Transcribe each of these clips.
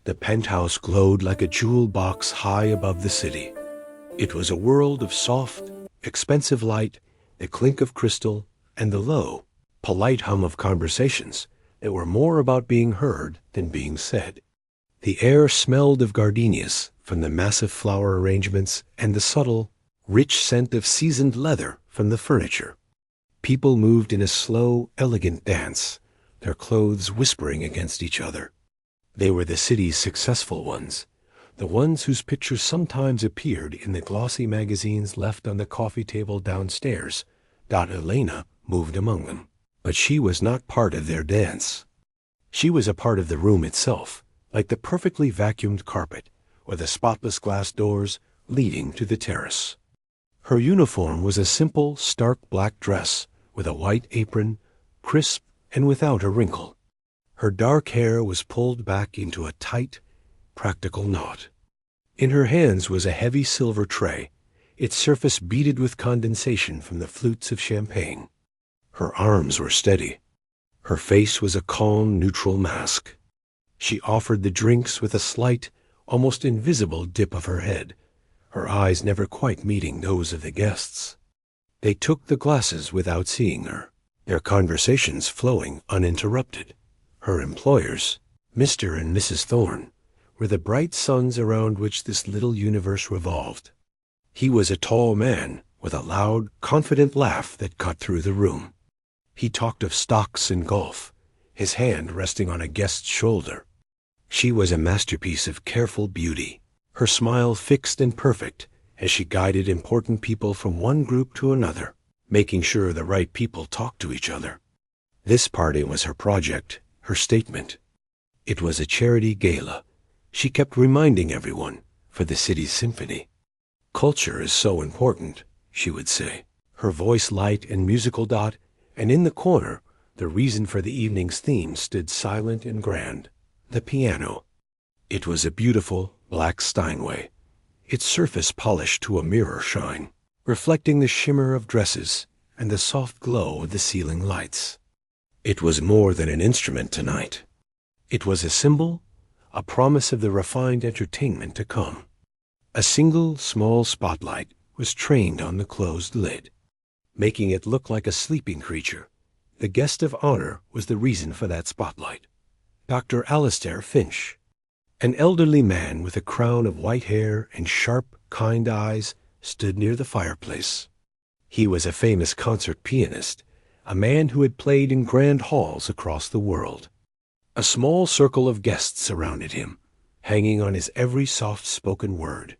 The penthouse glowed like a jewel box high above the city. It was a world of soft, expensive light, the clink of crystal, and the low, polite hum of conversations that were more about being heard than being said. The air smelled of gardenias from the massive flower arrangements and the subtle, rich scent of seasoned leather from the furniture. People moved in a slow, elegant dance, their clothes whispering against each other. They were the city's successful ones, the ones whose pictures sometimes appeared in the glossy magazines left on the coffee table downstairs. Elena moved among them, but she was not part of their dance. She was a part of the room itself, like the perfectly vacuumed carpet or the spotless glass doors leading to the terrace. Her uniform was a simple, stark black dress with a white apron, crisp and without a wrinkle. Her dark hair was pulled back into a tight, practical knot. In her hands was a heavy silver tray, its surface beaded with condensation from the flutes of champagne. Her arms were steady. Her face was a calm, neutral mask. She offered the drinks with a slight, almost invisible dip of her head, her eyes never quite meeting those of the guests. They took the glasses without seeing her, their conversations flowing uninterrupted. Her employers, Mr. and Mrs. Thorne, were the bright suns around which this little universe revolved. He was a tall man with a loud, confident laugh that cut through the room. He talked of stocks and golf, his hand resting on a guest's shoulder. She was a masterpiece of careful beauty, her smile fixed and perfect as she guided important people from one group to another, making sure the right people talked to each other. This party was her project, her statement. It was a charity gala. She kept reminding everyone, for the city's symphony. Culture is so important, she would say, her voice light and musical. And in the corner, the reason for the evening's theme stood silent and grand, the piano. It was a beautiful black Steinway, its surface polished to a mirror shine, reflecting the shimmer of dresses and the soft glow of the ceiling lights. It was more than an instrument tonight. It was a symbol, a promise of the refined entertainment to come. A single small spotlight was trained on the closed lid, making it look like a sleeping creature. The guest of honor was the reason for that spotlight. Dr. Alistair Finch, an elderly man with a crown of white hair and sharp, kind eyes, stood near the fireplace. He was a famous concert pianist, a man who had played in grand halls across the world. A small circle of guests surrounded him, hanging on his every soft-spoken word.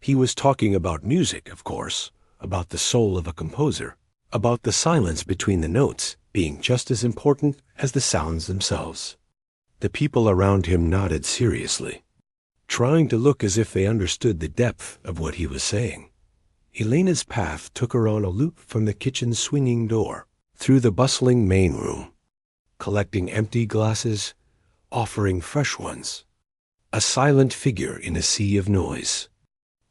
He was talking about music, of course, about the soul of a composer, about the silence between the notes being just as important as the sounds themselves. The people around him nodded seriously, trying to look as if they understood the depth of what he was saying. Elena's path took her on a loop from the kitchen's swinging door, through the bustling main room, collecting empty glasses, offering fresh ones. A silent figure in a sea of noise.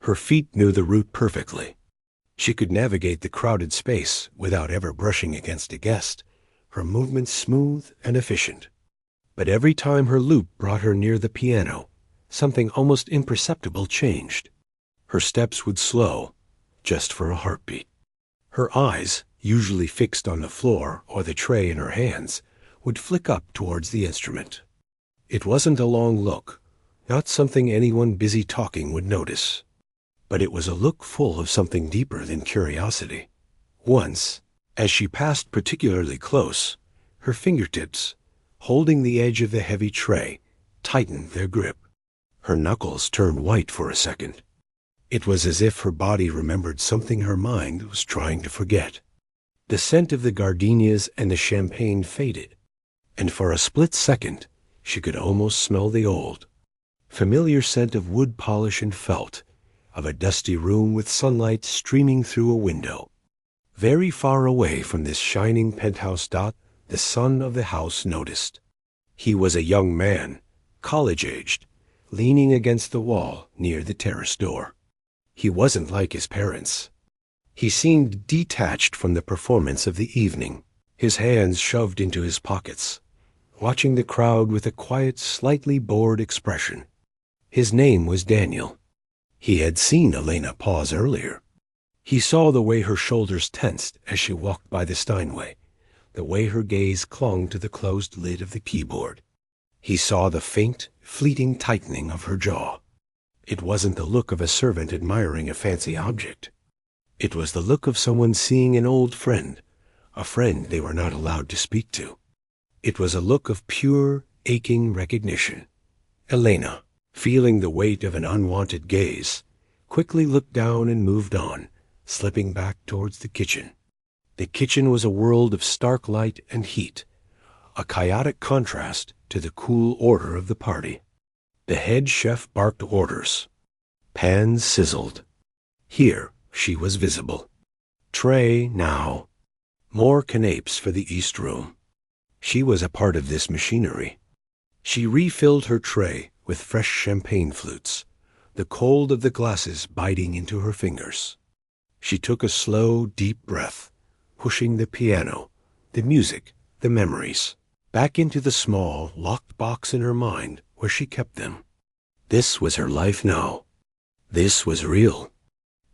Her feet knew the route perfectly. She could navigate the crowded space without ever brushing against a guest, her movements smooth and efficient. But every time her loop brought her near the piano, something almost imperceptible changed. Her steps would slow, just for a heartbeat. Her eyes, usually fixed on the floor or the tray in her hands, would flick up towards the instrument. It wasn't a long look, not something anyone busy talking would notice. But it was a look full of something deeper than curiosity. Once, as she passed particularly close, her fingertips, holding the edge of the heavy tray, tightened their grip. Her knuckles turned white for a second. It was as if her body remembered something her mind was trying to forget. The scent of the gardenias and the champagne faded, and for a split second she could almost smell the old, familiar scent of wood polish and felt, of a dusty room with sunlight streaming through a window. Very far away from this shining penthouse. The son of the house noticed. He was a young man, college-aged, leaning against the wall near the terrace door. He wasn't like his parents. He seemed detached from the performance of the evening, his hands shoved into his pockets, watching the crowd with a quiet, slightly bored expression. His name was Daniel. He had seen Elena pause earlier. He saw the way her shoulders tensed as she walked by the Steinway, the way her gaze clung to the closed lid of the keyboard. He saw the faint, fleeting tightening of her jaw. It wasn't the look of a servant admiring a fancy object. It was the look of someone seeing an old friend, a friend they were not allowed to speak to. It was a look of pure, aching recognition. Elena, feeling the weight of an unwanted gaze, quickly looked down and moved on, slipping back towards the kitchen. The kitchen was a world of stark light and heat, a chaotic contrast to the cool order of the party. The head chef barked orders. Pans sizzled. Here she was visible. Tray now. More canapes for the East Room. She was a part of this machinery. She refilled her tray with fresh champagne flutes, the cold of the glasses biting into her fingers. She took a slow, deep breath, pushing the piano, the music, the memories, back into the small, locked box in her mind where she kept them. This was her life now. This was real.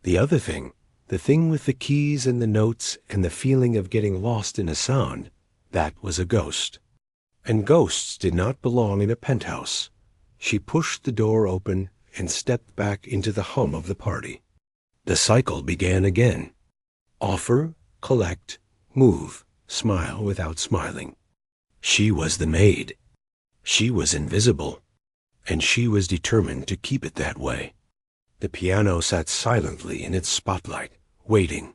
The other thing, the thing with the keys and the notes and the feeling of getting lost in a sound, that was a ghost. And ghosts did not belong in a penthouse. She pushed the door open and stepped back into the hum of the party. The cycle began again. Offer, collect, move, smile without smiling. She was the maid. She was invisible, and she was determined to keep it that way. The piano sat silently in its spotlight, waiting.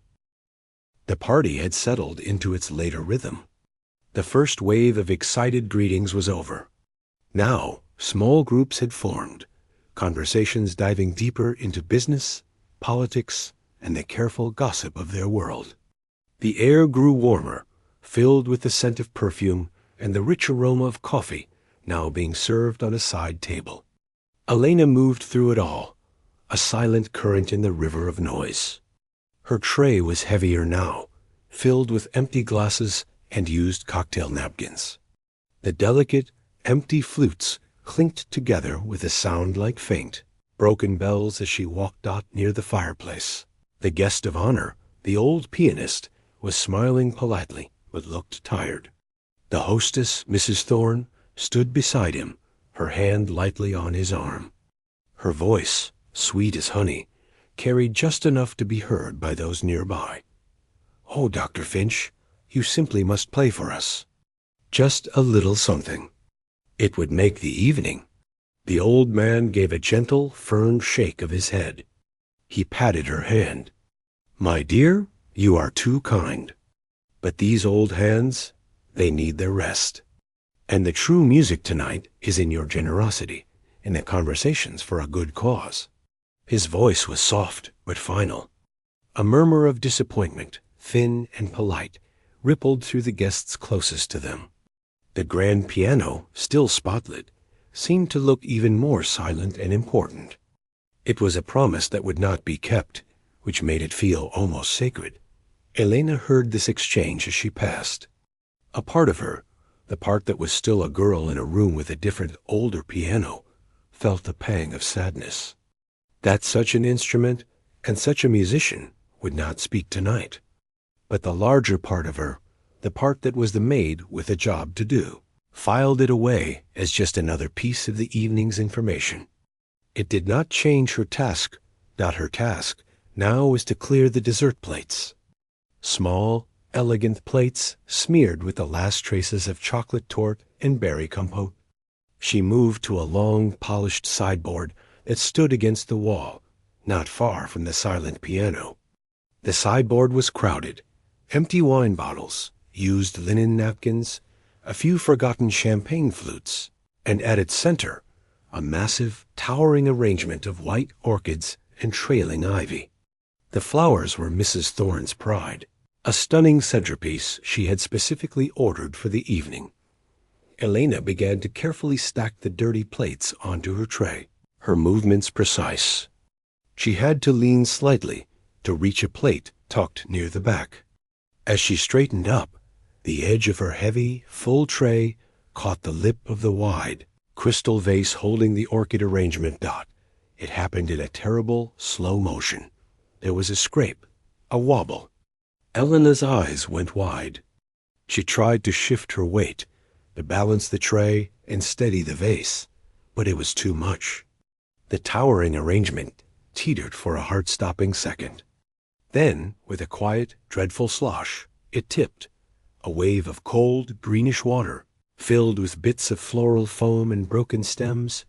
The party had settled into its later rhythm. The first wave of excited greetings was over. Now, small groups had formed, conversations diving deeper into business, politics, and the careful gossip of their world. The air grew warmer, filled with the scent of perfume and the rich aroma of coffee now being served on a side table. Elena moved through it all, a silent current in the river of noise. Her tray was heavier now, filled with empty glasses and used cocktail napkins. The delicate, empty flutes clinked together with a sound like faint, broken bells as she walked out near the fireplace. The guest of honor, the old pianist, was smiling politely, but looked tired. The hostess, Mrs. Thorne, stood beside him, her hand lightly on his arm. Her voice, sweet as honey, carried just enough to be heard by those nearby. "Oh, Dr. Finch, you simply must play for us. Just a little something. It would make the evening." The old man gave a gentle, firm shake of his head. He patted her hand. "My dear, you are too kind. But these old hands, they need their rest. And the true music tonight is in your generosity, in the conversations for a good cause." His voice was soft but final. A murmur of disappointment, thin and polite, rippled through the guests closest to them. The grand piano, still spotlit, seemed to look even more silent and important. It was a promise that would not be kept, which made it feel almost sacred. Elena heard this exchange as she passed. A part of her, the part that was still a girl in a room with a different, older piano, felt a pang of sadness. That such an instrument and such a musician would not speak tonight. But the larger part of her, the part that was the maid with a job to do, filed it away as just another piece of the evening's information. It did not change her task, not her task now was to clear the dessert plates. Small, elegant plates smeared with the last traces of chocolate torte and berry compote. She moved to a long, polished sideboard that stood against the wall, not far from the silent piano. The sideboard was crowded. Empty wine bottles, used linen napkins, a few forgotten champagne flutes, and at its center, a massive, towering arrangement of white orchids and trailing ivy. The flowers were Mrs. Thorne's pride, a stunning centerpiece she had specifically ordered for the evening. Elena began to carefully stack the dirty plates onto her tray, her movements precise. She had to lean slightly to reach a plate tucked near the back. As she straightened up, the edge of her heavy, full tray caught the lip of the wide, crystal vase holding the orchid arrangement. It happened in a terrible, slow motion. There was a scrape, a wobble. Elena's eyes went wide. She tried to shift her weight, to balance the tray and steady the vase, but it was too much. The towering arrangement teetered for a heart-stopping second. Then, with a quiet, dreadful slosh, it tipped, a wave of cold, greenish water, filled with bits of floral foam and broken stems,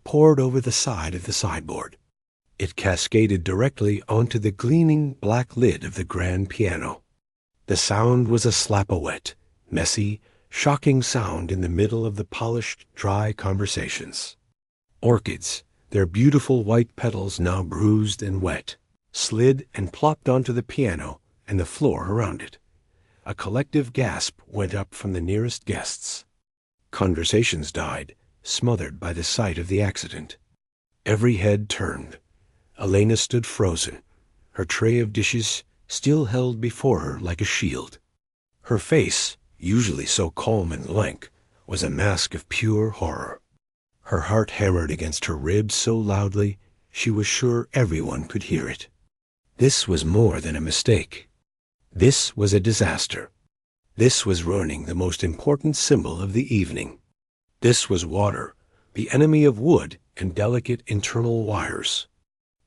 poured over the side of the sideboard. It cascaded directly onto the gleaming black lid of the grand piano. The sound was a slap-a-wet, messy, shocking sound in the middle of the polished, dry conversations. Orchids, their beautiful white petals now bruised and wet, slid and plopped onto the piano and the floor around it. A collective gasp went up from the nearest guests. Conversations died, smothered by the sight of the accident. Every head turned. Elena stood frozen, her tray of dishes still held before her like a shield. Her face, usually so calm and lank, was a mask of pure horror. Her heart hammered against her ribs so loudly she was sure everyone could hear it. This was more than a mistake. This was a disaster. This was ruining the most important symbol of the evening. This was water, the enemy of wood and delicate internal wires.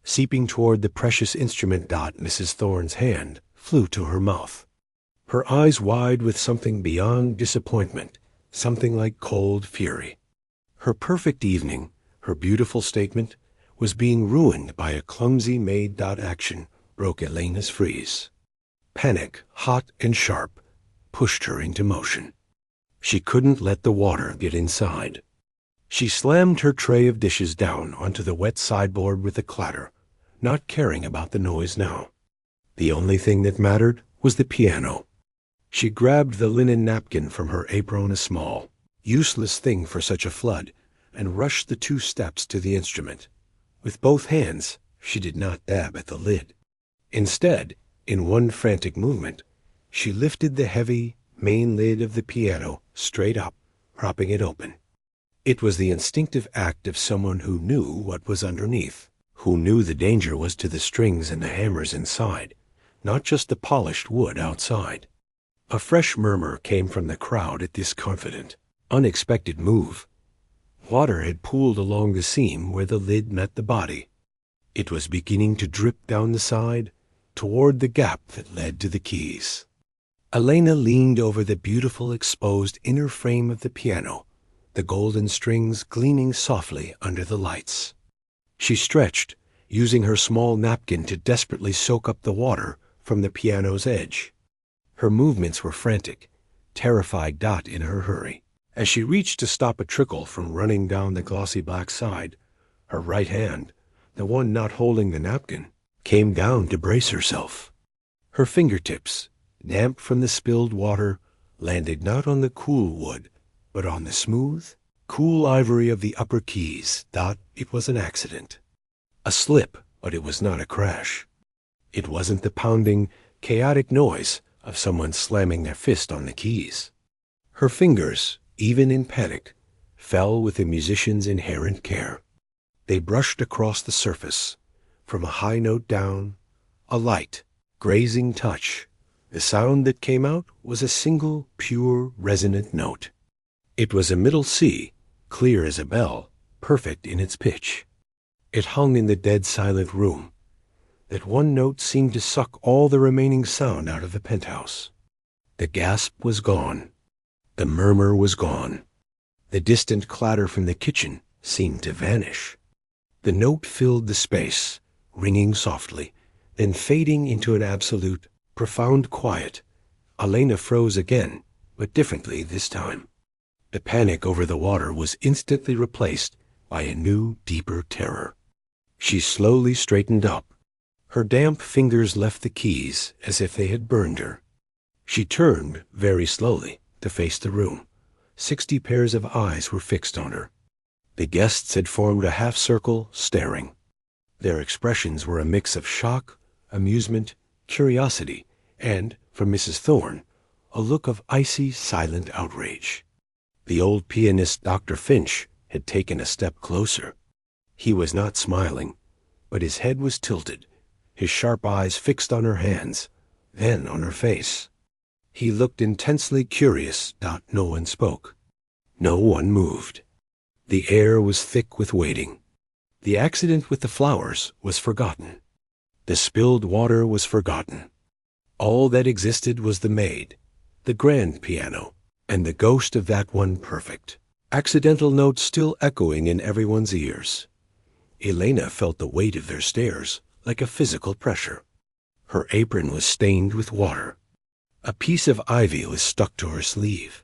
Seeping toward the precious instrument. Mrs. Thorne's hand flew to her mouth, her eyes wide with something beyond disappointment, something like cold fury. Her perfect evening, her beautiful statement, was being ruined by a clumsy Maid. Action broke Elena's freeze. Panic, hot and sharp, pushed her into motion. She couldn't let the water get inside. She slammed her tray of dishes down onto the wet sideboard with a clatter, not caring about the noise now. The only thing that mattered was the piano. She grabbed the linen napkin from her apron, a small, useless thing for such a flood, and rushed the 2 steps to the instrument. With both hands, she did not dab at the lid. Instead, in one frantic movement, she lifted the heavy, main lid of the piano straight up, propping it open. It was the instinctive act of someone who knew what was underneath, who knew the danger was to the strings and the hammers inside, not just the polished wood outside. A fresh murmur came from the crowd at this confident, unexpected move. Water had pooled along the seam where the lid met the body. It was beginning to drip down the side, toward the gap that led to the keys. Elena leaned over the beautiful exposed inner frame of the piano, the golden strings gleaming softly under the lights. She stretched, using her small napkin to desperately soak up the water from the piano's edge. Her movements were frantic, terrified. In her hurry, as she reached to stop a trickle from running down the glossy black side, her right hand, the one not holding the napkin, came down to brace herself. Her fingertips, damp from the spilled water, landed not on the cool wood, but on the smooth, cool ivory of the upper keys. It was an accident. A slip, but it was not a crash. It wasn't the pounding, chaotic noise of someone slamming their fist on the keys. Her fingers, even in panic, fell with the musician's inherent care. They brushed across the surface, from a high note down, a light, grazing touch. The sound that came out was a single, pure, resonant note. It was a middle C, clear as a bell, perfect in its pitch. It hung in the dead silent room. That one note seemed to suck all the remaining sound out of the penthouse. The gasp was gone. The murmur was gone. The distant clatter from the kitchen seemed to vanish. The note filled the space, ringing softly, then fading into an absolute, profound quiet. Elena froze again, but differently this time. The panic over the water was instantly replaced by a new, deeper terror. She slowly straightened up. Her damp fingers left the keys as if they had burned her. She turned, very slowly, to face the room. 60 pairs of eyes were fixed on her. The guests had formed a half-circle, staring. Their expressions were a mix of shock, amusement, curiosity, and, from Mrs. Thorne, a look of icy, silent outrage. The old pianist, Dr. Finch, had taken a step closer. He was not smiling, but his head was tilted, his sharp eyes fixed on her hands, then on her face. He looked intensely curious. No one spoke. No one moved. The air was thick with waiting. The accident with the flowers was forgotten. The spilled water was forgotten. All that existed was the maid, the grand piano, and the ghost of that one perfect, accidental note still echoing in everyone's ears. Elena felt the weight of their stares like a physical pressure. Her apron was stained with water. A piece of ivy was stuck to her sleeve.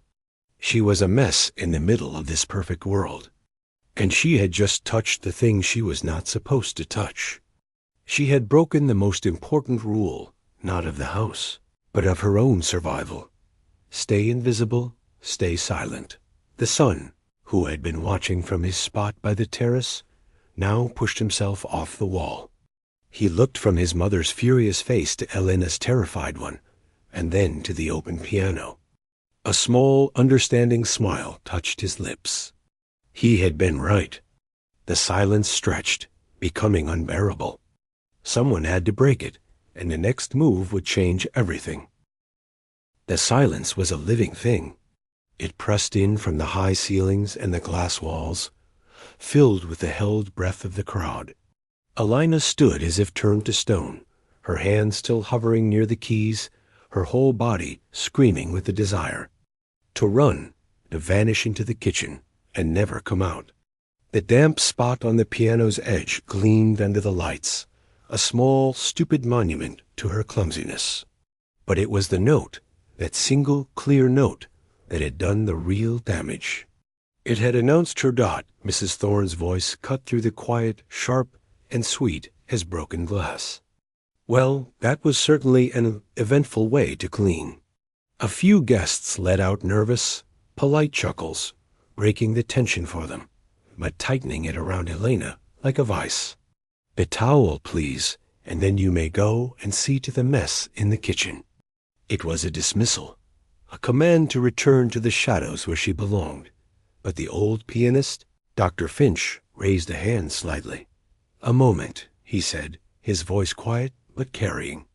She was a mess in the middle of this perfect world, and she had just touched the thing she was not supposed to touch. She had broken the most important rule, not of the house, but of her own survival. Stay invisible, stay silent. The son, who had been watching from his spot by the terrace, now pushed himself off the wall. He looked from his mother's furious face to Elena's terrified one, and then to the open piano. A small, understanding smile touched his lips. He had been right. The silence stretched, becoming unbearable. Someone had to break it, and the next move would change everything. The silence was a living thing. It pressed in from the high ceilings and the glass walls, filled with the held breath of the crowd. Elena stood as if turned to stone, her hands still hovering near the keys, her whole body screaming with the desire to run, to vanish into the kitchen, and never come out. The damp spot on the piano's edge gleamed under the lights, a small, stupid monument to her clumsiness. But it was the note, that single, clear note, that had done the real damage. It had announced her dot. Mrs. Thorne's voice cut through the quiet, sharp, and sweet as broken glass. Well, that was certainly an eventful way to clean. A few guests let out nervous, polite chuckles, breaking the tension for them, but tightening it around Elena like a vice. "The towel, please, and then you may go and see to the mess in the kitchen." It was a dismissal, a command to return to the shadows where she belonged. But the old pianist, Dr. Finch, raised a hand slightly. "A moment," he said, his voice quiet but carrying.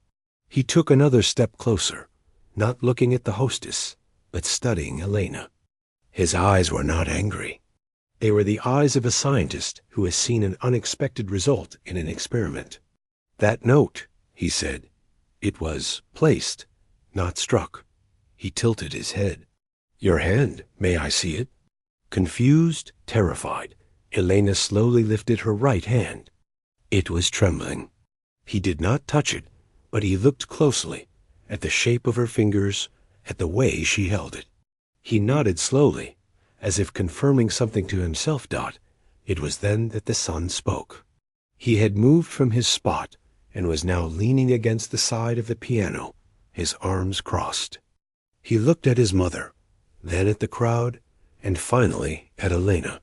He took another step closer, not looking at the hostess, but studying Elena. His eyes were not angry. They were the eyes of a scientist who has seen an unexpected result in an experiment. "That note," he said. "It was placed, not struck." He tilted his head. "Your hand, may I see it?" Confused, terrified, Elena slowly lifted her right hand. It was trembling. He did not touch it, but he looked closely, at the shape of her fingers, at the way she held it. He nodded slowly, as if confirming something to himself. It was then that the son spoke. He had moved from his spot, and was now leaning against the side of the piano, his arms crossed. He looked at his mother, then at the crowd, and finally at Elena.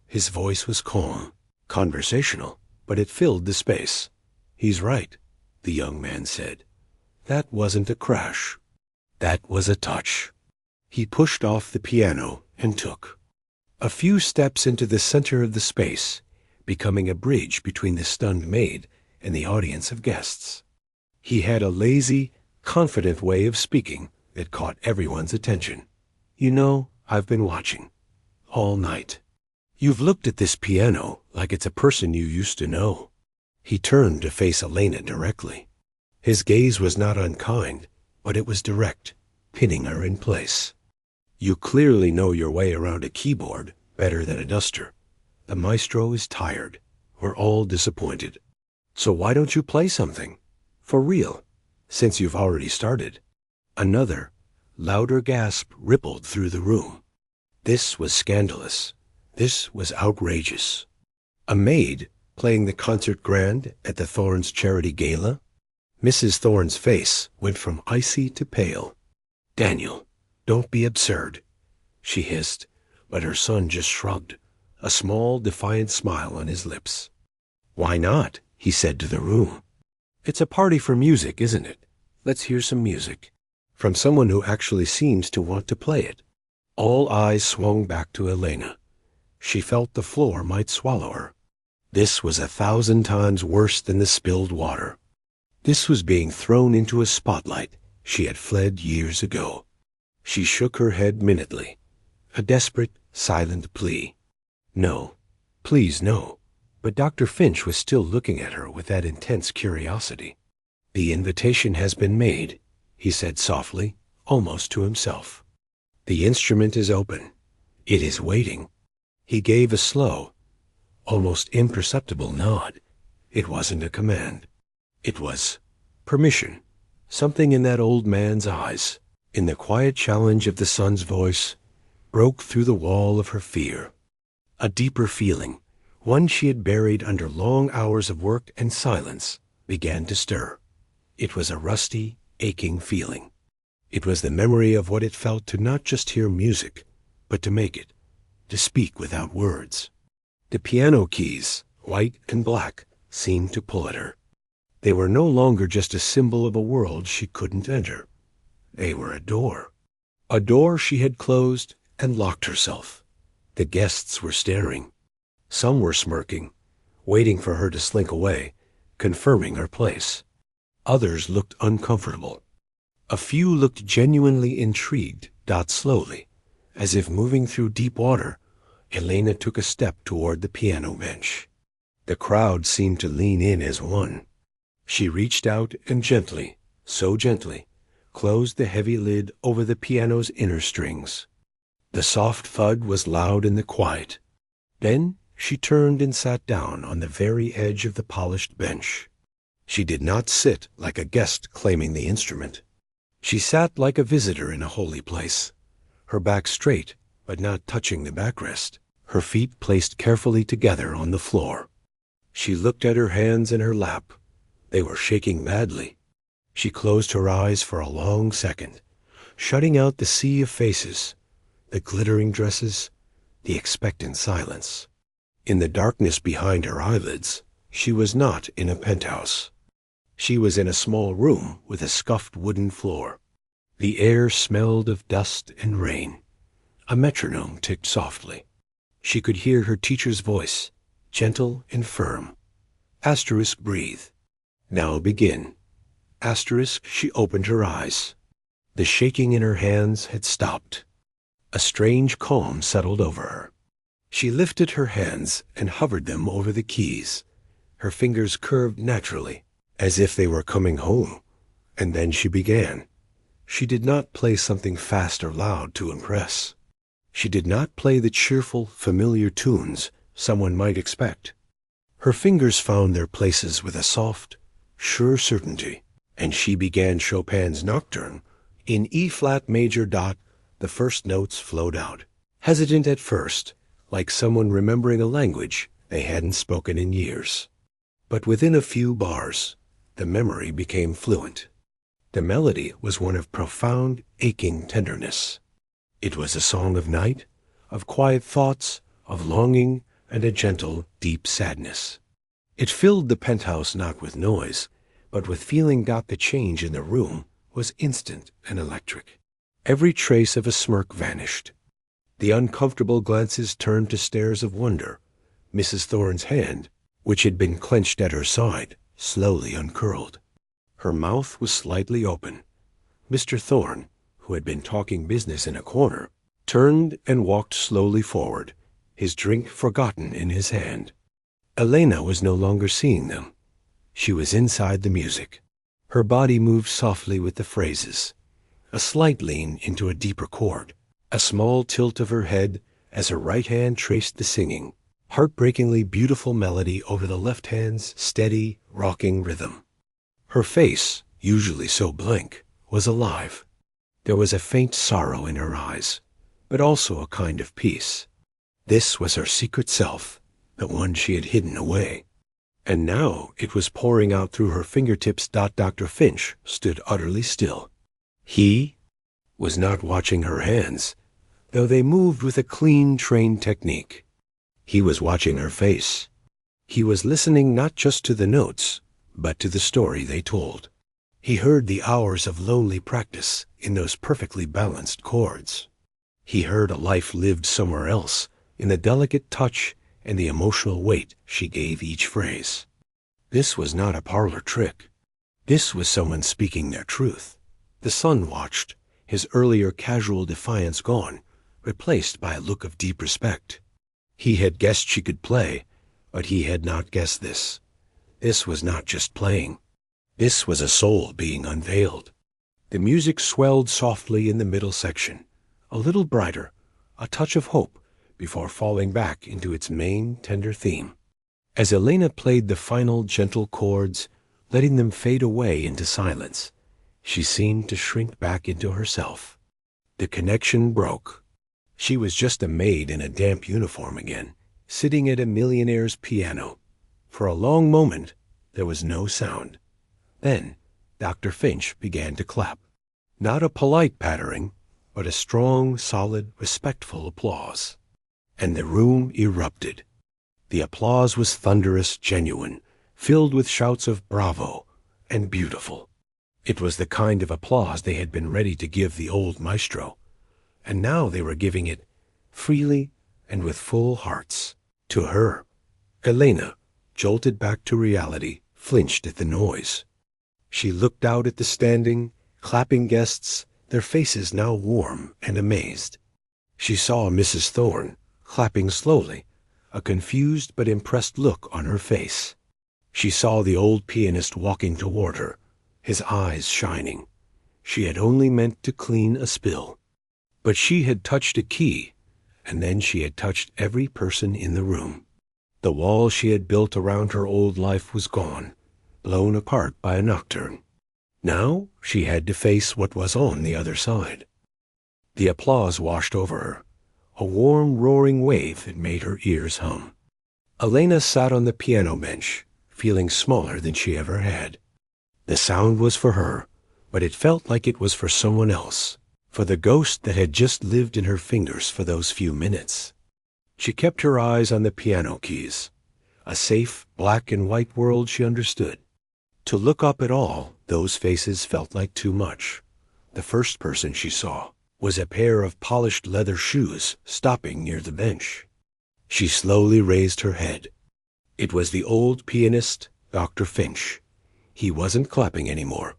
His voice was calm, conversational, but it filled the space. "He's right," the young man said. "That wasn't a crash. That was a touch." He pushed off the piano and took a few steps into the center of the space, becoming a bridge between the stunned maid and the audience of guests. He had a lazy, confident way of speaking that caught everyone's attention. "You know, I've been watching all night. You've looked at this piano like it's a person you used to know." He turned to face Elena directly. His gaze was not unkind, but it was direct, pinning her in place. "You clearly know your way around a keyboard better than a duster. The maestro is tired. We're all disappointed. So why don't you play something? For real, since you've already started." Another, louder gasp rippled through the room. This was scandalous. This was outrageous. A maid playing the concert grand at the Thornes charity gala? Mrs. Thorne's face went from icy to pale. "Daniel, don't be absurd," she hissed, but her son just shrugged, a small, defiant smile on his lips. "Why not?" he said to the room. "It's a party for music, isn't it? Let's hear some music. From someone who actually seems to want to play it." All eyes swung back to Elena. She felt the floor might swallow her. This was 1,000 times worse than the spilled water. This was being thrown into a spotlight she had fled years ago. She shook her head minutely, a desperate, silent plea. No, please no. But Dr. Finch was still looking at her with that intense curiosity. The invitation has been made, he said softly, almost to himself. The instrument is open. It is waiting. He gave a slow, almost imperceptible nod. It wasn't a command. It was permission. Something in that old man's eyes, in the quiet challenge of the son's voice, broke through the wall of her fear. A deeper feeling, one she had buried under long hours of work and silence, began to stir. It was a rusty, aching feeling. It was the memory of what it felt to not just hear music, but to make it, to speak without words. The piano keys, white and black, seemed to pull at her. They were no longer just a symbol of a world she couldn't enter. They were a door she had closed and locked herself. The guests were staring. Some were smirking, waiting for her to slink away, confirming her place. Others looked uncomfortable. A few looked genuinely intrigued, slowly, as if moving through deep water. Elena took a step toward the piano bench. The crowd seemed to lean in as one. She reached out and gently, so gently, closed the heavy lid over the piano's inner strings. The soft thud was loud in the quiet. Then she turned and sat down on the very edge of the polished bench. She did not sit like a guest claiming the instrument. She sat like a visitor in a holy place, her back straight but not touching the backrest, her feet placed carefully together on the floor. She looked at her hands in her lap. They were shaking badly. She closed her eyes for a long second, shutting out the sea of faces, the glittering dresses, the expectant silence. In the darkness behind her eyelids, she was not in a penthouse. She was in a small room with a scuffed wooden floor. The air smelled of dust and rain. A metronome ticked softly. She could hear her teacher's voice, gentle and firm. Asterisk breathe. Now begin. Asterisk, she opened her eyes. The shaking in her hands had stopped. A strange calm settled over her. She lifted her hands and hovered them over the keys. Her fingers curved naturally, as if they were coming home. And then she began. She did not play something fast or loud to impress. She did not play the cheerful, familiar tunes someone might expect. Her fingers found their places with a soft, sure certainty, and she began Chopin's Nocturne. In E-flat major dot, the first notes flowed out, hesitant at first, like someone remembering a language they hadn't spoken in years. But within a few bars, the memory became fluent. The melody was one of profound, aching tenderness. It was a song of night, of quiet thoughts, of longing, and a gentle, deep sadness. It filled the penthouse not with noise, but with feeling. The change in the room was instant and electric. Every trace of a smirk vanished. The uncomfortable glances turned to stares of wonder. Mrs. Thorne's hand, which had been clenched at her side, slowly uncurled. Her mouth was slightly open. Mr. Thorne, who had been talking business in a corner, turned and walked slowly forward, his drink forgotten in his hand. Elena was no longer seeing them. She was inside the music. Her body moved softly with the phrases, a slight lean into a deeper chord, a small tilt of her head as her right hand traced the singing, heartbreakingly beautiful melody over the left hand's steady, rocking rhythm. Her face, usually so blank, was alive. There was a faint sorrow in her eyes, but also a kind of peace. This was her secret self, the one she had hidden away. And now it was pouring out through her fingertips. Dr. Finch stood utterly still. He was not watching her hands, though they moved with a clean, trained technique. He was watching her face. He was listening not just to the notes, but to the story they told. He heard the hours of lonely practice in those perfectly balanced chords. He heard a life lived somewhere else, in the delicate touch and the emotional weight she gave each phrase. This was not a parlor trick. This was someone speaking their truth. The son watched, his earlier casual defiance gone, replaced by a look of deep respect. He had guessed she could play, but he had not guessed this. This was not just playing. This was a soul being unveiled. The music swelled softly in the middle section, a little brighter, a touch of hope, before falling back into its main tender theme. As Elena played the final gentle chords, letting them fade away into silence, she seemed to shrink back into herself. The connection broke. She was just a maid in a damp uniform again, sitting at a millionaire's piano. For a long moment, there was no sound. Then, Dr. Finch began to clap. Not a polite pattering, but a strong, solid, respectful applause. And the room erupted. The applause was thunderous, genuine, filled with shouts of bravo and beautiful. It was the kind of applause they had been ready to give the old maestro, and now they were giving it freely and with full hearts to her. Elena, jolted back to reality, flinched at the noise. She looked out at the standing, clapping guests, their faces now warm and amazed. She saw Mrs. Thorne, clapping slowly, a confused but impressed look on her face. She saw the old pianist walking toward her, his eyes shining. She had only meant to clean a spill. But she had touched a key, and then she had touched every person in the room. The wall she had built around her old life was gone, blown apart by a nocturne. Now she had to face what was on the other side. The applause washed over her, a warm, roaring wave that made her ears hum. Elena sat on the piano bench, feeling smaller than she ever had. The sound was for her, but it felt like it was for someone else, for the ghost that had just lived in her fingers for those few minutes. She kept her eyes on the piano keys, a safe black and white world she understood. To look up at all, those faces felt like too much. The first person she saw was a pair of polished leather shoes stopping near the bench. She slowly raised her head. It was the old pianist, Dr. Finch. He wasn't clapping anymore.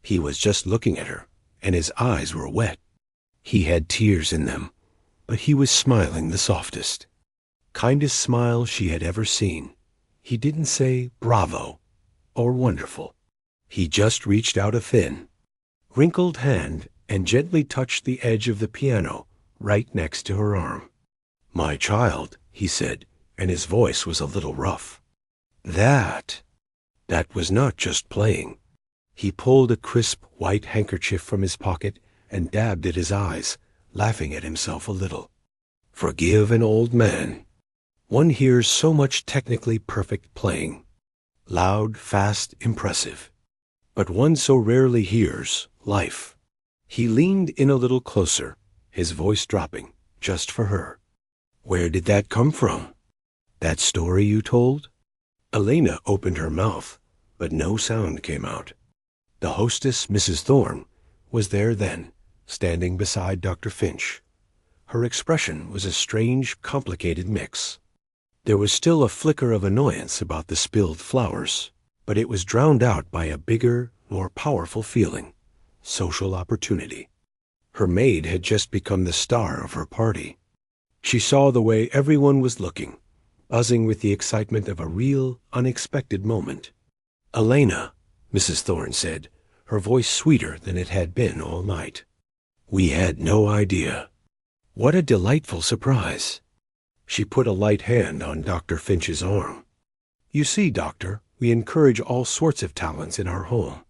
He was just looking at her, and his eyes were wet. He had tears in them, but he was smiling the softest. Kindest smile she had ever seen. He didn't say bravo or wonderful. He just reached out a thin, wrinkled hand and gently touched the edge of the piano right next to her arm. "My child," he said, and his voice was a little rough. That was not just playing. He pulled a crisp white handkerchief from his pocket and dabbed at his eyes, laughing at himself a little. Forgive an old man. One hears so much technically perfect playing. Loud, fast, impressive. But one so rarely hears life. He leaned in a little closer, his voice dropping, just for her. Where did that come from? That story you told? Elena opened her mouth, but no sound came out. The hostess, Mrs. Thorne, was there then, standing beside Dr. Finch. Her expression was a strange, complicated mix. There was still a flicker of annoyance about the spilled flowers, but it was drowned out by a bigger, more powerful feeling, social opportunity. Her maid had just become the star of her party. She saw the way everyone was looking, buzzing with the excitement of a real, unexpected moment. "Elena," Mrs. Thorne said, her voice sweeter than it had been all night. "We had no idea. What a delightful surprise." She put a light hand on Dr. Finch's arm. "You see, Doctor, we encourage all sorts of talents in our home."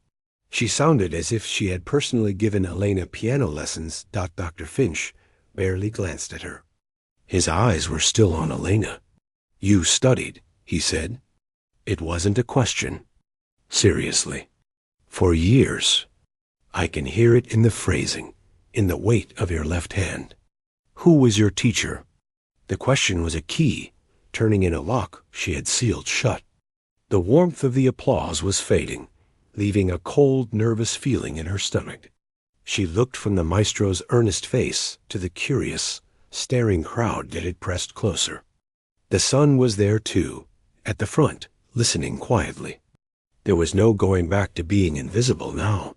She sounded as if she had personally given Elena piano lessons. Dr. Finch barely glanced at her. His eyes were still on Elena. "You studied," he said. It wasn't a question. Seriously. "For years. I can hear it in the phrasing, in the weight of your left hand. Who was your teacher?" The question was a key, turning in a lock she had sealed shut. The warmth of the applause was fading, leaving a cold, nervous feeling in her stomach. She looked from the maestro's earnest face to the curious, staring crowd that had pressed closer. The son was there too, at the front, listening quietly. There was no going back to being invisible now.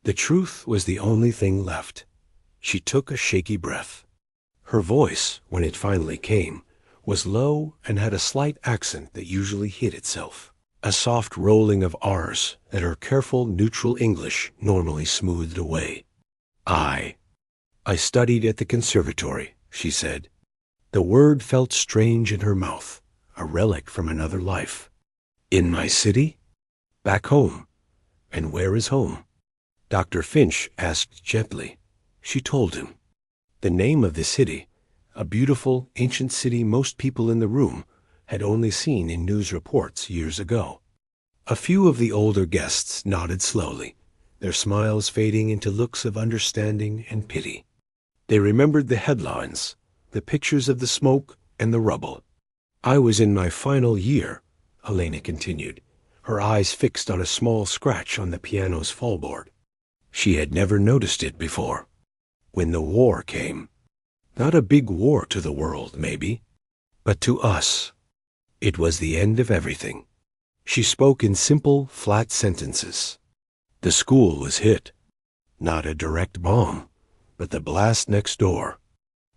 The truth was the only thing left. She took a shaky breath. Her voice, when it finally came, was low and had a slight accent that usually hid itself, a soft rolling of R's that her careful, neutral English normally smoothed away. I studied at the conservatory, she said. The word felt strange in her mouth, a relic from another life. In my city? Back home. And where is home? Dr. Finch asked gently. She told him. The name of the city, a beautiful, ancient city most people in the room had only seen in news reports years ago. A few of the older guests nodded slowly, their smiles fading into looks of understanding and pity. They remembered the headlines, the pictures of the smoke and the rubble. I was in my final year, Elena continued, her eyes fixed on a small scratch on the piano's fallboard. She had never noticed it before. When the war came. Not a big war to the world, maybe, but to us. It was the end of everything. She spoke in simple, flat sentences. The school was hit. Not a direct bomb, but the blast next door.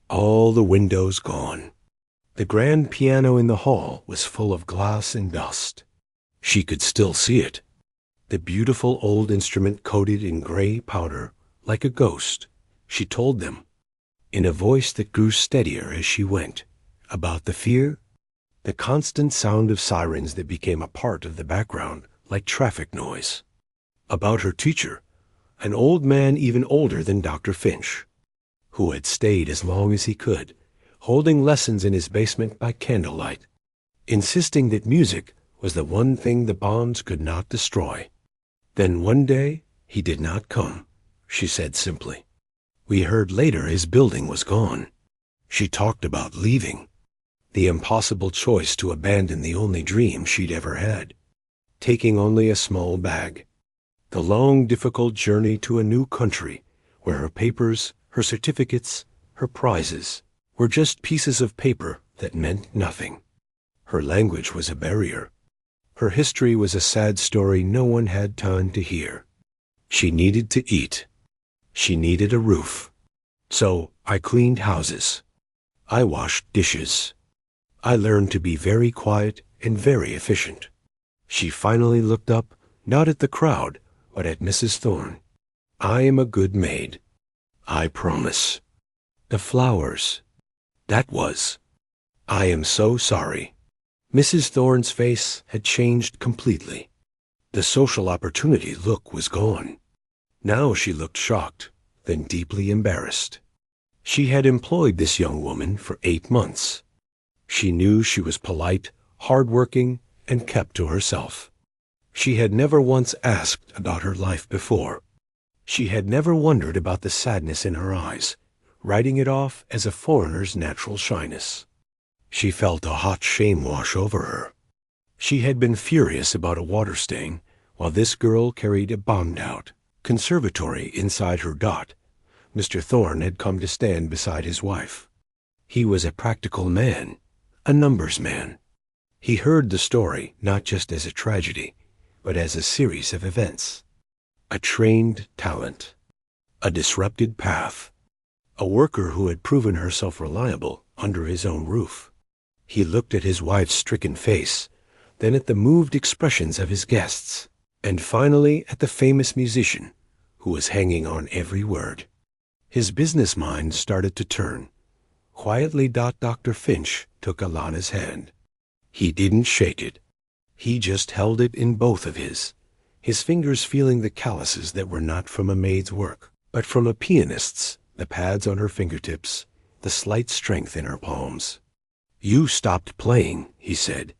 All the windows gone. The grand piano in the hall was full of glass and dust. She could still see it. The beautiful old instrument coated in gray powder, like a ghost. She told them, in a voice that grew steadier as she went, about the fear, the constant sound of sirens that became a part of the background, like traffic noise. About her teacher, an old man even older than Dr. Finch, who had stayed as long as he could, holding lessons in his basement by candlelight, insisting that music was the one thing the bombs could not destroy. Then one day he did not come, she said simply. We heard later his building was gone. She talked about leaving, the impossible choice to abandon the only dream she'd ever had, taking only a small bag. The long, difficult journey to a new country where her papers, her certificates, her prizes were just pieces of paper that meant nothing. Her language was a barrier. Her history was a sad story no one had time to hear. She needed to eat. She needed a roof. So I cleaned houses. I washed dishes. I learned to be very quiet and very efficient. She finally looked up, not at the crowd, but at Mrs. Thorne. I am a good maid. I promise. The flowers. That was. I am so sorry. Mrs. Thorne's face had changed completely. The social opportunity look was gone. Now she looked shocked, then deeply embarrassed. She had employed this young woman for 8 months. She knew she was polite, hard-working, and kept to herself. She had never once asked about her life before. She had never wondered about the sadness in her eyes, writing it off as a foreigner's natural shyness. She felt a hot shame wash over her. She had been furious about a water stain, while this girl carried a bombed-out conservatory inside her dot. Mr. Thorne had come to stand beside his wife. He was a practical man, a numbers man. He heard the story not just as a tragedy, but as a series of events. A trained talent, a disrupted path, a worker who had proven herself reliable under his own roof. He looked at his wife's stricken face, then at the moved expressions of his guests, and finally at the famous musician, who was hanging on every word. His business mind started to turn. Quietly, Dr. Finch took Alana's hand. He didn't shake it. He just held it in both of his fingers feeling the calluses that were not from a maid's work, but from a pianist's, the pads on her fingertips, the slight strength in her palms. You stopped playing, he said.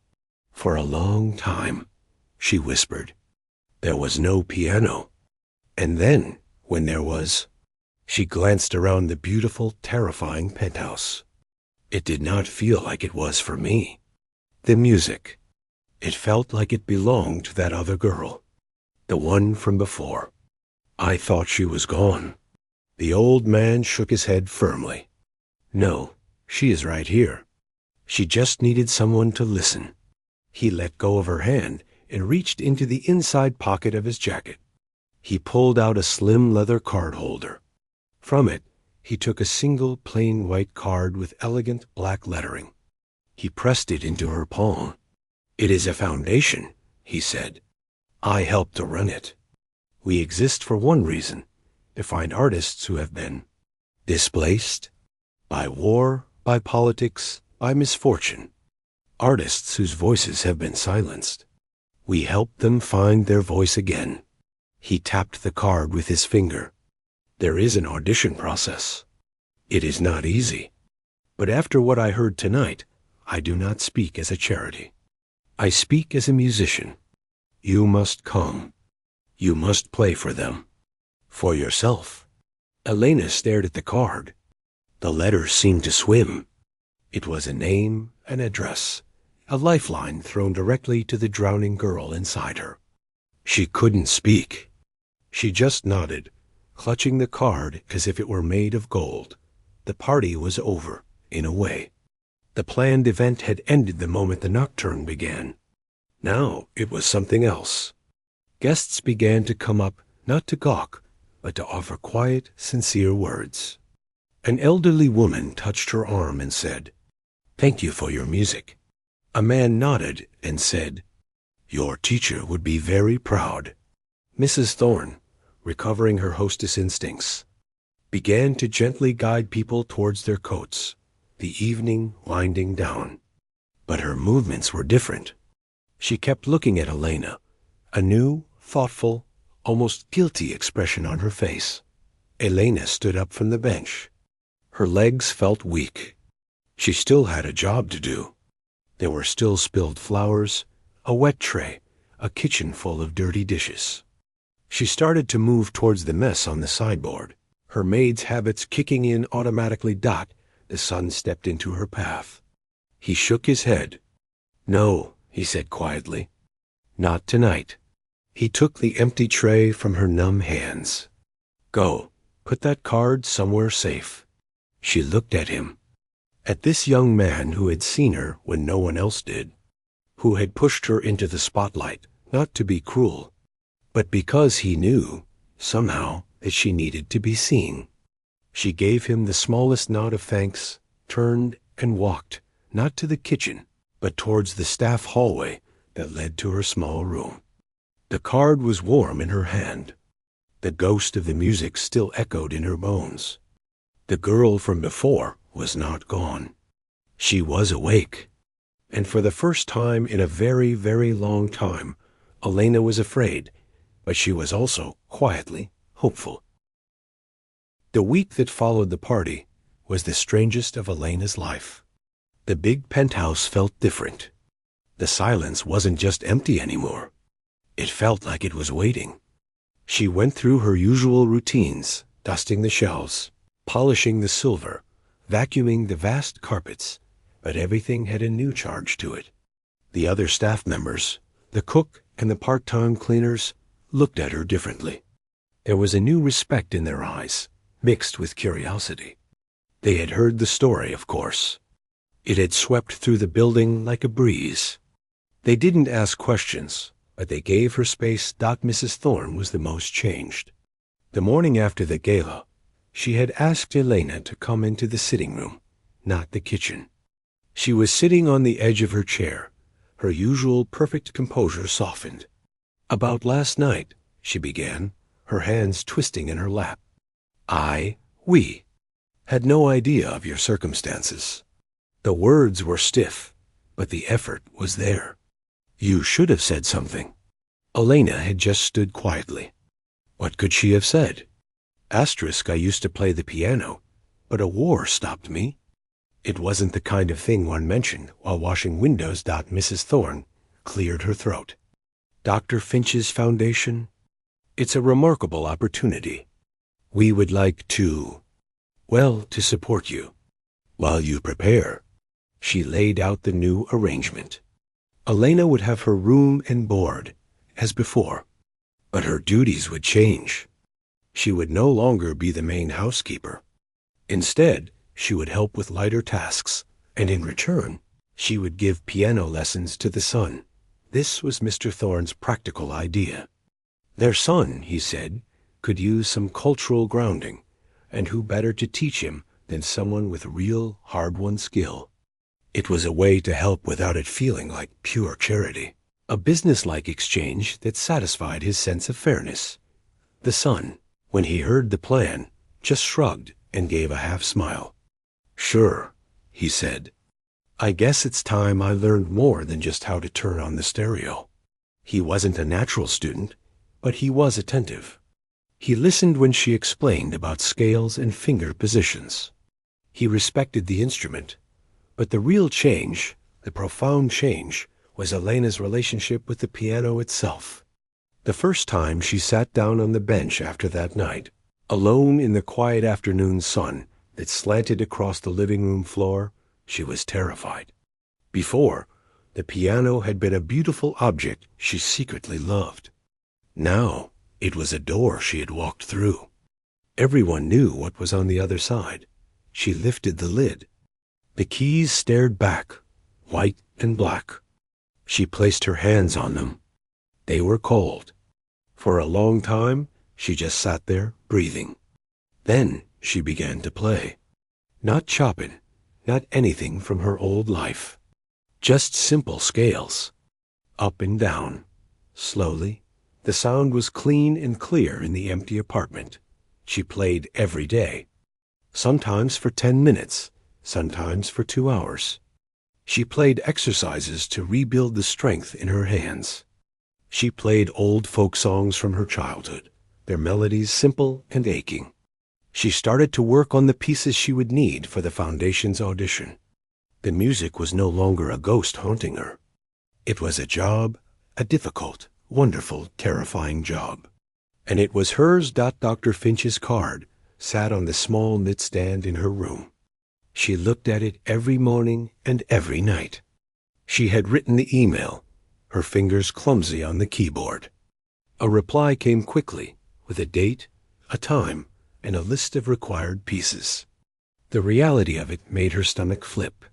For a long time, she whispered. There was no piano. And then, when there was, she glanced around the beautiful, terrifying penthouse. It did not feel like it was for me. The music. It felt like it belonged to that other girl, the one from before. I thought she was gone, The old man shook his head firmly. No, she is right here. She just needed someone to listen. He let go of her hand and reached into the inside pocket of his jacket. He pulled out a slim leather card holder. From it, he took a single plain white card with elegant black lettering. He pressed it into her palm. It is a foundation, he said. I helped to run it. We exist for one reason, to find artists who have been displaced by war, by politics, by misfortune. Artists whose voices have been silenced. We help them find their voice again. He tapped the card with his finger. There is an audition process. It is not easy. But after what I heard tonight, I do not speak as a charity. I speak as a musician. You must come. You must play for them. For yourself. Elena stared at the card. The letters seemed to swim. It was a name, an address, a lifeline thrown directly to the drowning girl inside her. She couldn't speak. She just nodded, clutching the card as if it were made of gold. The party was over, in a way. The planned event had ended the moment the nocturne began. Now it was something else. Guests began to come up, not to gawk, but to offer quiet, sincere words. An elderly woman touched her arm and said, "Thank you for your music." A man nodded and said, "Your teacher would be very proud." Mrs. Thorne, recovering her hostess instincts, began to gently guide people towards their coats, the evening winding down. But her movements were different. She kept looking at Elena, a new, thoughtful, almost guilty expression on her face. Elena stood up from the bench. Her legs felt weak. She still had a job to do. There were still spilled flowers, a wet tray, a kitchen full of dirty dishes. She started to move towards the mess on the sideboard. Her maid's habits kicking in automatically. The sun stepped into her path. He shook his head. "No," he said quietly. "Not tonight." He took the empty tray from her numb hands. "Go, put that card somewhere safe." She looked at him. At this young man who had seen her when no one else did. Who had pushed her into the spotlight, not to be cruel, but because he knew, somehow, that she needed to be seen. She gave him the smallest nod of thanks, turned and walked, not to the kitchen, but towards the staff hallway that led to her small room. The card was warm in her hand. The ghost of the music still echoed in her bones. The girl from before was not gone. She was awake. And for the first time in a very, very long time, Elena was afraid, but she was also quietly hopeful. The week that followed the party was the strangest of Elena's life. The big penthouse felt different. The silence wasn't just empty anymore. It felt like it was waiting. She went through her usual routines, dusting the shelves, polishing the silver, vacuuming the vast carpets, but everything had a new charge to it. The other staff members, the cook and the part-time cleaners, looked at her differently. There was a new respect in their eyes, mixed with curiosity. They had heard the story, of course. It had swept through the building like a breeze. They didn't ask questions, but they gave her space. Mrs. Thorne was the most changed. The morning after the gala, she had asked Elena to come into the sitting room, not the kitchen. She was sitting on the edge of her chair, her usual perfect composure softened. "About last night," she began, her hands twisting in her lap. We had no idea of your circumstances." The words were stiff, but the effort was there. "You should have said something." Elena had just stood quietly. What could she have said? I used to play the piano, but a war stopped me. It wasn't the kind of thing one mentioned while washing windows. Mrs. Thorne cleared her throat. "Dr. Finch's foundation? It's a remarkable opportunity. We would like to support you. While you prepare." She laid out the new arrangement. Elena would have her room and board, as before, but her duties would change. She would no longer be the main housekeeper. Instead, she would help with lighter tasks, and in return, she would give piano lessons to the son. This was Mr. Thorne's practical idea. Their son, he said, could use some cultural grounding, and who better to teach him than someone with real, hard-won skill? It was a way to help without it feeling like pure charity, a business-like exchange that satisfied his sense of fairness. The son, when he heard the plan, just shrugged and gave a half-smile. "Sure," he said. "I guess it's time I learned more than just how to turn on the stereo." He wasn't a natural student, but he was attentive. He listened when she explained about scales and finger positions. He respected the instrument, but the real change, the profound change, was Elena's relationship with the piano itself. The first time she sat down on the bench after that night, alone in the quiet afternoon sun that slanted across the living room floor, she was terrified. Before, the piano had been a beautiful object she secretly loved. Now, it was a door she had walked through. Everyone knew what was on the other side. She lifted the lid. The keys stared back, white and black. She placed her hands on them. They were cold. For a long time, she just sat there, breathing. Then she began to play. Not Chopin, not anything from her old life. Just simple scales. Up and down. Slowly. The sound was clean and clear in the empty apartment. She played every day. Sometimes for 10 minutes, sometimes for 2 hours. She played exercises to rebuild the strength in her hands. She played old folk songs from her childhood, their melodies simple and aching. She started to work on the pieces she would need for the Foundation's audition. The music was no longer a ghost haunting her. It was a job, a difficult, wonderful, terrifying job. And it was hers. Dr. Finch's card sat on the small knit stand in her room. She looked at it every morning and every night. She had written the email, her fingers clumsy on the keyboard. A reply came quickly, with a date, a time, and a list of required pieces. The reality of it made her stomach flip.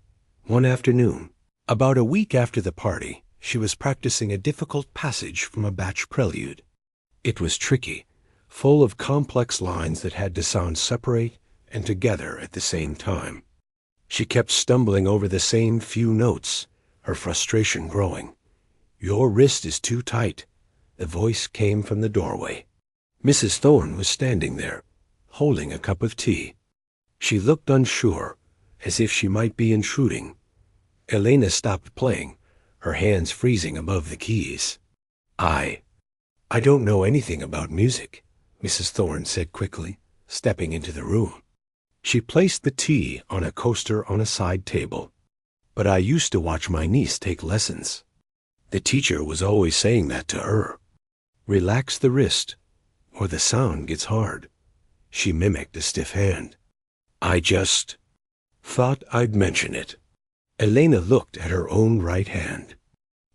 One afternoon, about a week after the party, she was practicing a difficult passage from a Bach prelude. It was tricky, full of complex lines that had to sound separate and together at the same time. She kept stumbling over the same few notes, her frustration growing. "Your wrist is too tight." The voice came from the doorway. Mrs. Thorne was standing there, holding a cup of tea. She looked unsure, as if she might be intruding. Elena stopped playing, her hands freezing above the keys. I don't know anything about music," Mrs. Thorne said quickly, stepping into the room. She placed the tea on a coaster on a side table. "But I used to watch my niece take lessons. The teacher was always saying that to her. Relax the wrist, or the sound gets hard." She mimicked a stiff hand. "I just thought I'd mention it." Elena looked at her own right hand.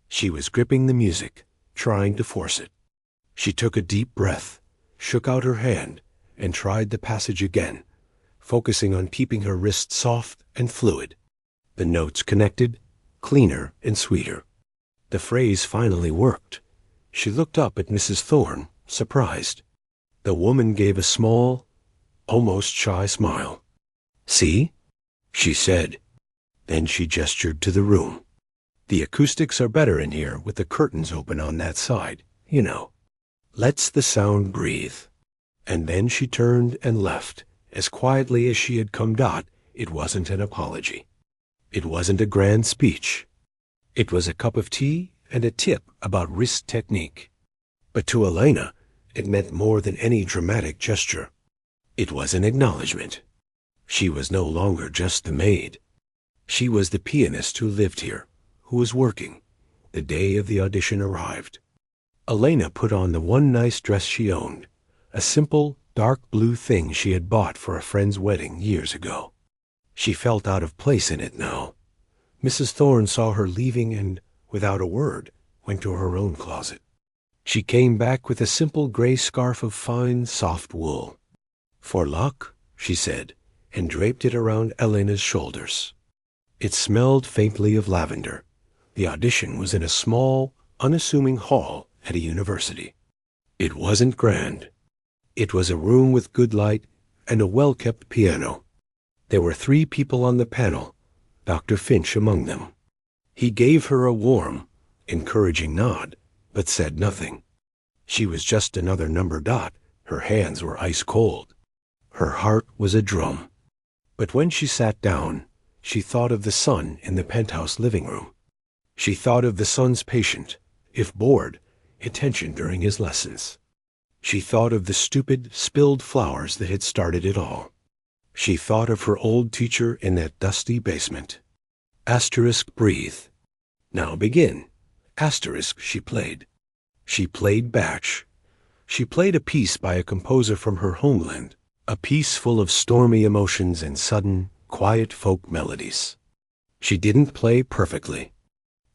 She was gripping the music, trying to force it. She took a deep breath, shook out her hand, and tried the passage again, focusing on keeping her wrist soft and fluid. The notes connected, cleaner and sweeter. The phrase finally worked. She looked up at Mrs. Thorne, surprised. The woman gave a small, almost shy smile. "See?" she said. Then she gestured to the room. "The acoustics are better in here with the curtains open on that side, you know. Lets the sound breathe." And then she turned and left, as quietly as she had come. It wasn't an apology. It wasn't a grand speech. It was a cup of tea and a tip about wrist technique. But to Elena, it meant more than any dramatic gesture. It was an acknowledgement. She was no longer just the maid. She was the pianist who lived here, who was working. The day of the audition arrived. Elena put on the one nice dress she owned, a simple, dark blue thing she had bought for a friend's wedding years ago. She felt out of place in it now. Mrs. Thorne saw her leaving and, without a word, went to her own closet. She came back with a simple gray scarf of fine, soft wool. "For luck," she said, and draped it around Elena's shoulders. It smelled faintly of lavender. The audition was in a small, unassuming hall at a university. It wasn't grand. It was a room with good light and a well-kept piano. There were 3 people on the panel, Dr. Finch among them. He gave her a warm, encouraging nod, but said nothing. She was just another number dot. Her hands were ice cold. Her heart was a drum. But when she sat down, she thought of the son in the penthouse living room. She thought of the son's patient, if bored, attention during his lessons. She thought of the stupid, spilled flowers that had started it all. She thought of her old teacher in that dusty basement. Asterisk, breathe. Now begin. Asterisk, she played. She played Bach. She played a piece by a composer from her homeland, a piece full of stormy emotions and sudden, quiet folk melodies. She didn't play perfectly.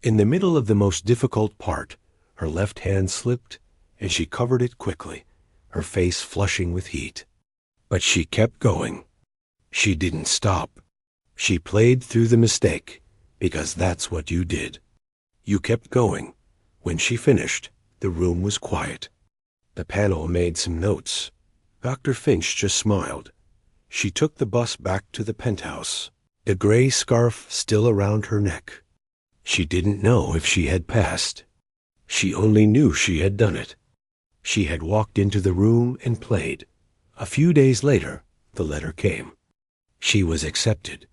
In the middle of the most difficult part, her left hand slipped, and she covered it quickly, her face flushing with heat. But she kept going. She didn't stop. She played through the mistake, because that's what you did. You kept going. When she finished, the room was quiet. The panel made some notes. Dr. Finch just smiled. She took the bus back to the penthouse, the gray scarf still around her neck. She didn't know if she had passed. She only knew she had done it. She had walked into the room and played. A few days later, the letter came. She was accepted.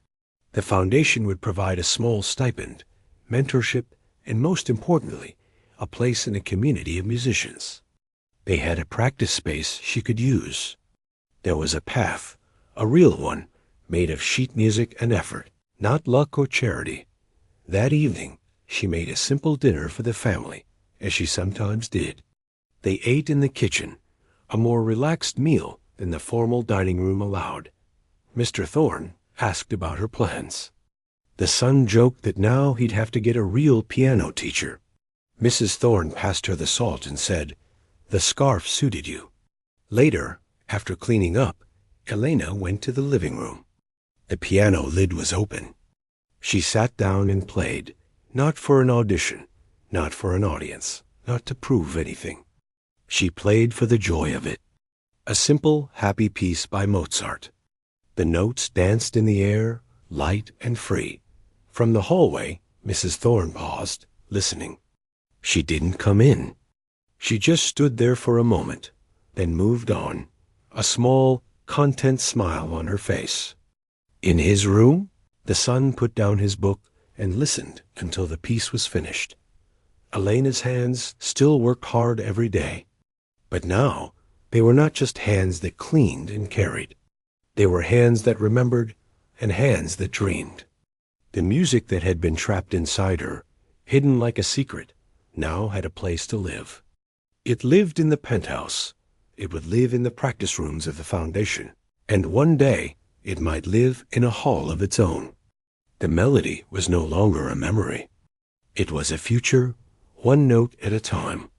The foundation would provide a small stipend, mentorship, and most importantly, a place in a community of musicians. They had a practice space she could use. There was a path, a real one, made of sheet music and effort, not luck or charity. That evening, she made a simple dinner for the family, as she sometimes did. They ate in the kitchen, a more relaxed meal than the formal dining room allowed. Mr. Thorne asked about her plans. The son joked that now he'd have to get a real piano teacher. Mrs. Thorne passed her the salt and said, "The scarf suited you." Later, after cleaning up, Elena went to the living room. The piano lid was open. She sat down and played, not for an audition, not for an audience, not to prove anything. She played for the joy of it. A simple, happy piece by Mozart. The notes danced in the air, light and free. From the hallway, Mrs. Thorne paused, listening. She didn't come in. She just stood there for a moment, then moved on, a small, content smile on her face. In his room, the son put down his book and listened until the piece was finished. Elena's hands still worked hard every day. But now, they were not just hands that cleaned and carried. They were hands that remembered and hands that dreamed. The music that had been trapped inside her, hidden like a secret, now had a place to live. It lived in the penthouse. It would live in the practice rooms of the foundation. And one day, it might live in a hall of its own. The melody was no longer a memory. It was a future, one note at a time.